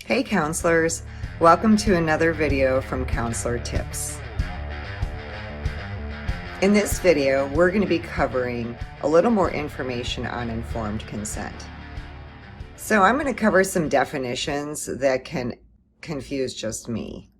Hey counselors, welcome to another video from Counselor Tips. In this video, we're going to be covering a little more information on informed consent. So I'm going to cover some definitions that can confuse just me.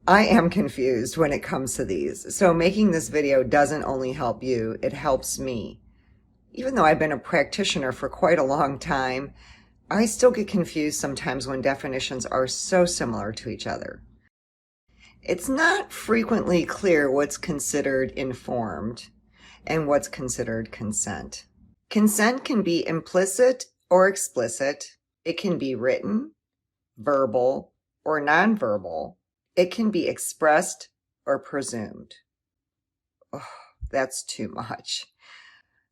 I am confused when it comes to these, so making this video doesn't only help you, it helps me. Even though I've been a practitioner for quite a long time, I still get confused sometimes when definitions are so similar to each other. It's not frequently clear what's considered informed and what's considered consent. Consent can be implicit or explicit. It can be written, verbal, or nonverbal. It can be expressed or presumed. Oh, that's too much.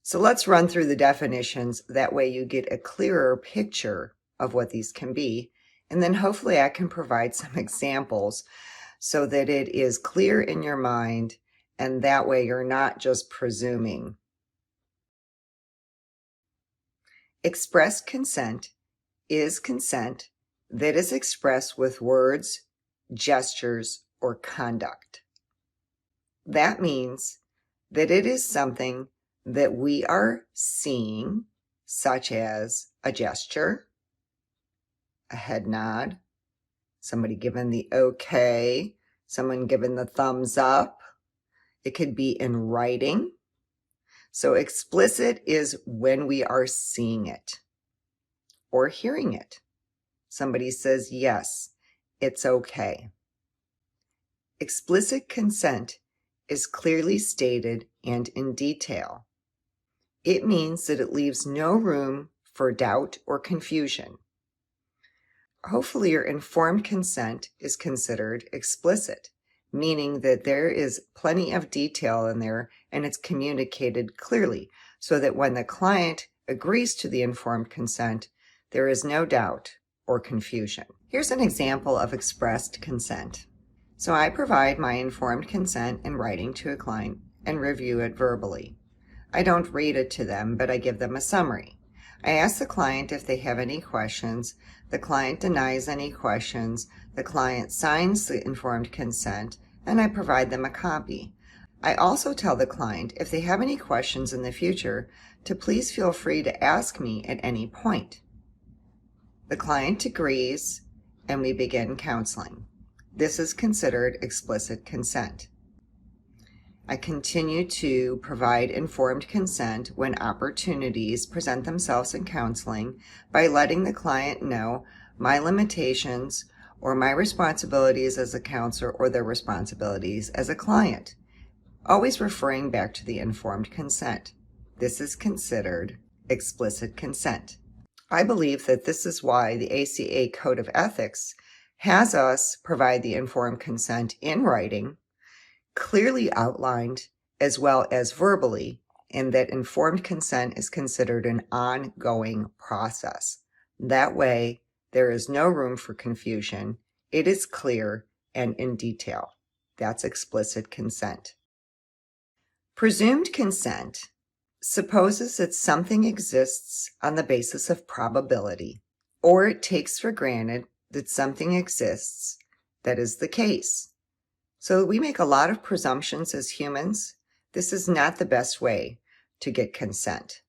So let's run through the definitions. That way you get a clearer picture of what these can be. And then hopefully I can provide some examples so that it is clear in your mind, and that way you're not just presuming. Expressed consent is consent that is expressed with words, gestures, or conduct. That means that it is something that we are seeing, such as a gesture, a head nod, somebody giving the okay, someone giving the thumbs up. It could be in writing. So explicit is when we are seeing it or hearing it. Somebody says, yes, it's okay. Explicit consent is clearly stated and in detail. It means that it leaves no room for doubt or confusion. Hopefully your informed consent is considered explicit, meaning that there is plenty of detail in there and it's communicated clearly so that when the client agrees to the informed consent, there is no doubt or confusion. Here's an example of expressed consent. So I provide my informed consent in writing to a client and review it verbally. I don't read it to them, but I give them a summary. I ask the client if they have any questions. The client denies any questions. The client signs the informed consent, and I provide them a copy. I also tell the client if they have any questions in the future to please feel free to ask me at any point. The client agrees, and we begin counseling. This is considered explicit consent. I continue to provide informed consent when opportunities present themselves in counseling by letting the client know my limitations or my responsibilities as a counselor or their responsibilities as a client, always referring back to the informed consent. This is considered explicit consent. I believe that this is why the ACA Code of Ethics has us provide the informed consent in writing, clearly outlined as well as verbally, and that informed consent is considered an ongoing process. That way, there is no room for confusion. It is clear and in detail. That's explicit consent. Presumed consent supposes that something exists on the basis of probability, or it takes for granted that something exists that is the case. So we make a lot of presumptions as humans. This is not the best way to get consent.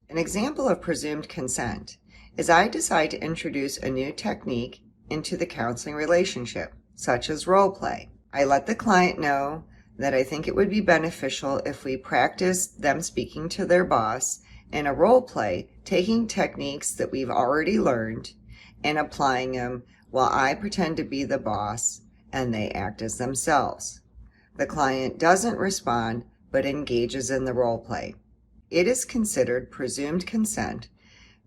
An example of presumed consent is I decide to introduce a new technique into the counseling relationship, such as role play. I let the client know that I think it would be beneficial if we practiced them speaking to their boss in a role play, taking techniques that we've already learned and applying them while I pretend to be the boss and they act as themselves. The client doesn't respond but engages in the role play. It is considered presumed consent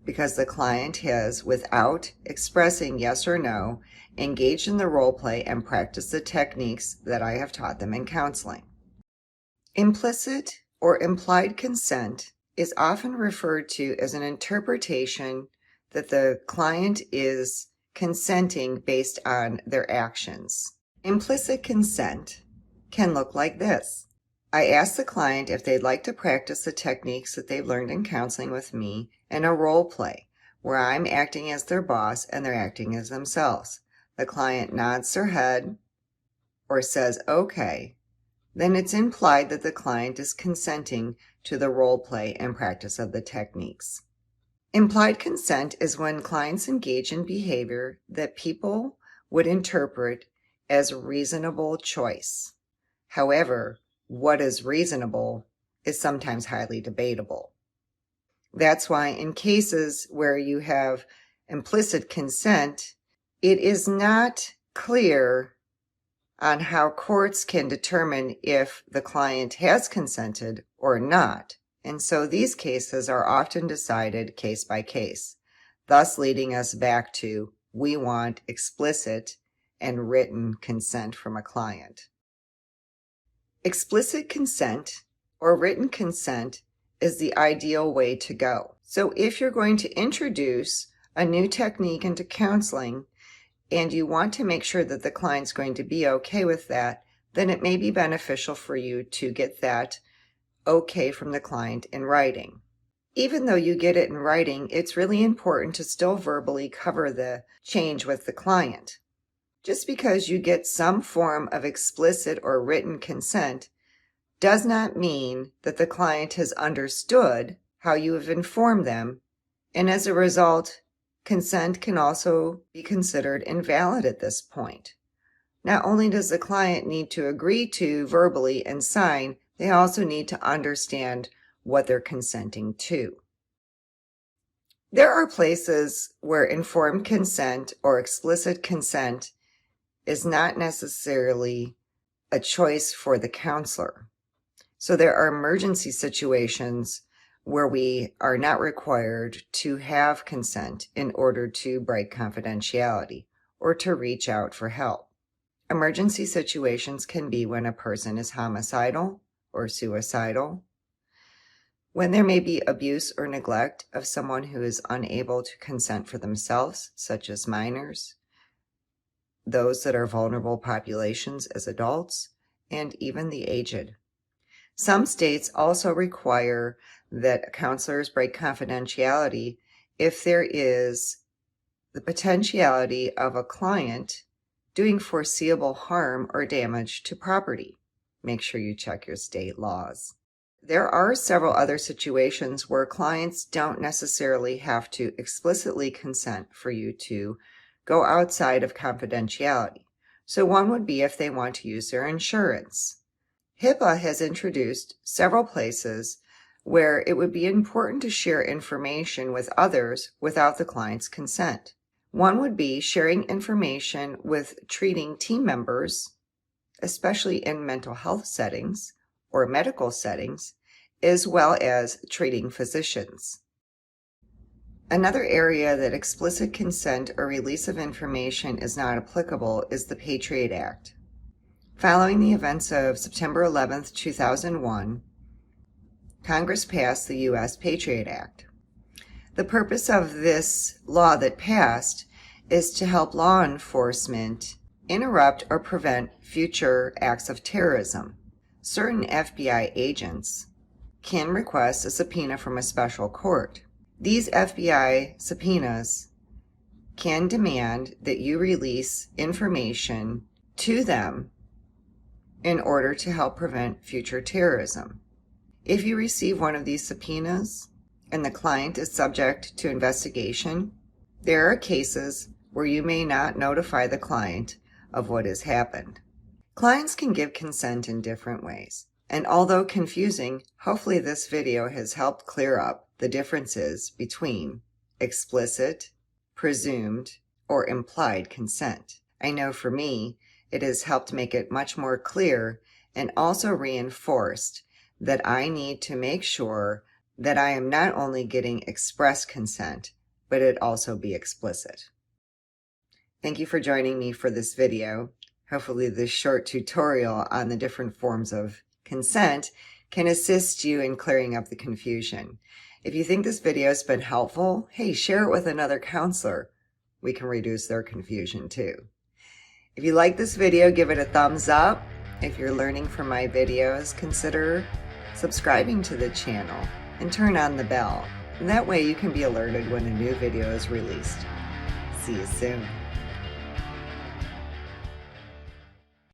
because the client has, without expressing yes or no, engaged in the role play and practiced the techniques that I have taught them in counseling. Implicit or implied consent is often referred to as an interpretation that the client is consenting based on their actions. Implicit consent can look like this. I ask the client if they'd like to practice the techniques that they've learned in counseling with me in a role play where I'm acting as their boss and they're acting as themselves. The client nods their head or says, okay, then it's implied that the client is consenting to the role play and practice of the techniques. Implied consent is when clients engage in behavior that people would interpret as reasonable choice. However, what is reasonable is sometimes highly debatable. That's why in cases where you have implicit consent, it is not clear on how courts can determine if the client has consented or not. And so these cases are often decided case by case, thus leading us back to we want explicit and written consent from a client. Explicit consent or written consent is the ideal way to go. So if you're going to introduce a new technique into counseling and you want to make sure that the client's going to be okay with that, then it may be beneficial for you to get that okay from the client in writing. Even though you get it in writing, it's really important to still verbally cover the change with the client. Just because you get some form of explicit or written consent does not mean that the client has understood how you have informed them, and as a result, consent can also be considered invalid at this point. Not only does the client need to agree to verbally and sign, they also need to understand what they're consenting to. There are places where informed consent or explicit consent is not necessarily a choice for the counselor. So there are emergency situations where we are not required to have consent in order to break confidentiality or to reach out for help. Emergency situations can be when a person is homicidal or suicidal, when there may be abuse or neglect of someone who is unable to consent for themselves, such as minors, those that are vulnerable populations as adults, and even the aged. Some states also require that counselors break confidentiality if there is the potentiality of a client doing foreseeable harm or damage to property. Make sure you check your state laws. There are several other situations where clients don't necessarily have to explicitly consent for you to go outside of confidentiality. So one would be if they want to use their insurance. HIPAA has introduced several places where it would be important to share information with others without the client's consent. One would be sharing information with treating team members, especially in mental health settings or medical settings, as well as treating physicians. Another area that explicit consent or release of information is not applicable is the Patriot Act. Following the events of September 11, 2001, Congress passed the U.S. Patriot Act. The purpose of this law that passed is to help law enforcement interrupt or prevent future acts of terrorism. Certain FBI agents can request a subpoena from a special court. These FBI subpoenas can demand that you release information to them in order to help prevent future terrorism. If you receive one of these subpoenas and the client is subject to investigation, there are cases where you may not notify the client of what has happened. Clients can give consent in different ways, and although confusing, hopefully this video has helped clear up the differences between explicit, presumed, or implied consent. I know for me, it has helped make it much more clear and also reinforced that I need to make sure that I am not only getting express consent, but it also be explicit. Thank you for joining me for this video. Hopefully this short tutorial on the different forms of consent can assist you in clearing up the confusion. If you think this video has been helpful, hey, share it with another counselor. We can reduce their confusion too. If you like this video, give it a thumbs up. If you're learning from my videos, consider subscribing to the channel and turn on the bell. And that way you can be alerted when a new video is released. See you soon.